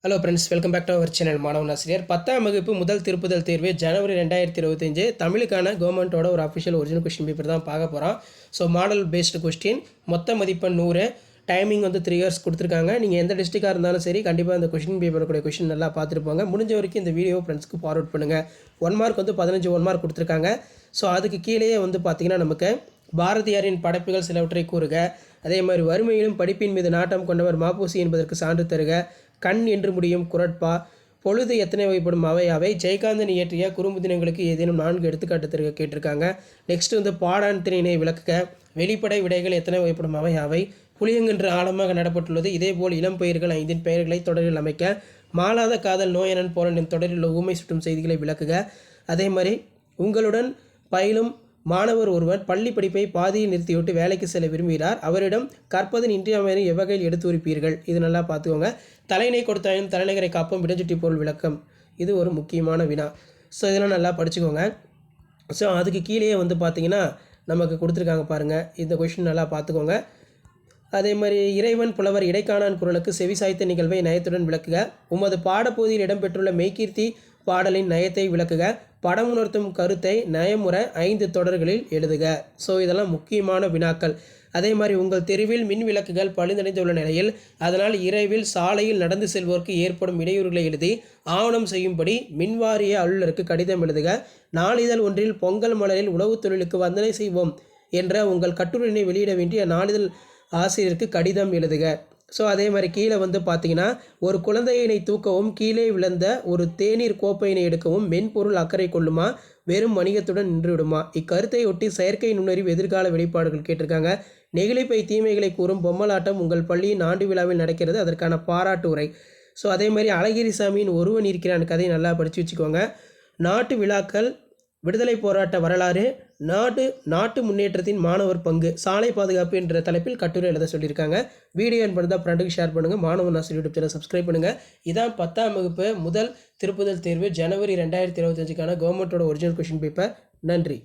Hello friends, welcome back to our channel மாணவன் ஆசிரியர். 10ஆம் வகுப்பு முதல் திருப்புதல் தேர்வு ஜனவரி 2025 தமிழுக்கான கவர்மெண்ட்டோட ஒரு அஃபிஷியல் ஒரிஜினல் கொஸ்டின் பேப்பர் தான் பார்க்க போகிறோம். ஸோ மாடல் பேஸ்டு கொஸ்டின், மொத்த மதிப்பெண் 100, டைமிங் 3 இயர்ஸ் கொடுத்துருக்காங்க. நீங்கள் எந்த டிஸ்ட்ரிக்டாக இருந்தாலும் சரி, கண்டிப்பாக இந்த கொஸ்டின் பேப்பருடைய கொஸ்டின் நல்லா பார்த்துருப்பாங்க. முடிஞ்ச வரைக்கும் இந்த வீடியோ ஃப்ரெண்ட்ஸ்க்கு ஃபார்வர்ட் பண்ணுங்கள். 1 மார்க் 15 1 மார்க் கொடுத்துருக்காங்க. ஸோ அதுக்கு கீழேயே பார்த்தீங்கன்னா நமக்கு பாரதியாரின் படைப்புகள் சிலவற்றை கூறுக, அதே மாதிரி வறுமையிலும் படிப்பின் மீது நாட்டம் கொண்டவர் மாப்போசி என்பதற்கு சான்று தருக, கண் என்று முடியும் குரட்பா, பொழுது எத்தனை வகைப்படும் அவை ஜெயகாந்தன் இயற்றிய குறும்புதினங்களுக்கு ஏதேனும் 4 எடுத்துக்காட்டு தருக கேட்டிருக்காங்க. நெக்ஸ்ட் பாடான் திணையினை விளக்குக, வெளிப்படை விடைகள் எத்தனை வகைப்படும் அவை புளியங்கன்று ஆழமாக நடப்பட்டுள்ளது. இதேபோல் இளம் பயிர்கள் 5 பெயர்களை தொடரில் அமைக்க, மாளாத காதல் நோயனன் போலன் தொடரில் உள்ள ஊமை சுட்டும் செய்திகளை விளக்குக. அதே மாதிரி உங்களுடன் பயிலும் மாணவர் ஒருவர் பள்ளி படிப்பை பாதியில் நிறுத்திவிட்டு வேலைக்கு செல்ல விரும்புகிறார். அவரிடம் கற்பதன் இன்றியமையாத எவ்வகையில் எடுத்து உரைப்பீர்கள்? இது நல்லா பார்த்துக்கோங்க. தலைநை கொடுத்தாயும் தலைநகரை காப்போம் விடஞ்சுட்டி பொருள் விளக்கம், இது ஒரு முக்கியமான வினா. ஸோ இதெல்லாம் நல்லா படிச்சுக்கோங்க. ஸோ அதுக்கு கீழேயே பார்த்தீங்கன்னா நமக்கு கொடுத்துருக்காங்க பாருங்கள். இந்த கொஷின் நல்லா பார்த்துக்கோங்க. அதே மாதிரி இறைவன் புலவர் இடைக்காணான் குரலுக்கு செவிசாய்த்த நிகழ்வை நயத்துடன் விளக்குக. உமது பாடப்பகுதியில் இடம்பெற்றுள்ள மெய்கீர்த்தி பாடலின் நயத்தை விளக்குக. படம் உணர்த்தும் கருத்தை நயமுற 5 தொடர்களில் எழுதுக. ஸோ இதெல்லாம் முக்கியமான வினாக்கள். அதே மாதிரி உங்கள் தெருவில் மின் விளக்குகள் பழுதடைந்துள்ள நிலையில் அதனால் இரவில் சாலையில் நடந்து செல்வோருக்கு ஏற்படும் இடையூறுகளை எழுதி ஆவணம் செய்யும்படி மின்வாரிய அலுவலருக்கு கடிதம் எழுதுக. நாளிதழ் ஒன்றில் பொங்கல் மலரில் உழவு தொழிலுக்கு வந்தனை செய்வோம் என்ற உங்கள் கட்டுரையினை வெளியிட வேண்டிய நாளிதழ் ஆசிரியருக்கு கடிதம் எழுதுக. ஸோ அதே மாதிரி கீழே பார்த்தீங்கன்னா ஒரு குழந்தையினை தூக்கவும் கீழே விழுந்த ஒரு தேநீர் கோப்பையினை எடுக்கவும் மென்பொருள் அக்கறை கொள்ளுமா, வெறும் வணிகத்துடன் நின்றுவிடுமா? இக்கருத்தை ஒட்டி செயற்கை நுண்ணறிவு எதிர்கால வெளிப்பாடுகள் கேட்டிருக்காங்க. நெகிழிப்பை தீமைகளை கூறும் பொம்மலாட்டம் உங்கள் பள்ளியின் ஆண்டு விழாவில் நடக்கிறது, அதற்கான பாராட்டு உரை. ஸோ அதே மாதிரி அழகிரிசாமியின் ஒருவன் இருக்கிறான் கதையை நல்லா படித்து வச்சுக்கோங்க. நாட்டு விழாக்கள், விடுதலை போராட்ட வரலாறு, நாட்டு முன்னேற்றத்தின் மாணவர் பங்கு, சாலை பாதுகாப்பு என்ற தலைப்பில் கட்டுரை எழுத சொல்லியிருக்காங்க. வீடியோ என்பதை ஃப்ரெண்டுக்கு ஷேர் பண்ணுங்கள். மாணவன் ஆசிரியர் யூடியூப் சேனல் சப்ஸ்கிரைப் பண்ணுங்கள். இதான் 10ஆம் வகுப்பு முதல் திருப்புதல் தேர்வு ஜனவரி 2025க்கான கவர்மெண்ட்டோட ஒரிஜினல் கொஷின் பேப்பர். நன்றி.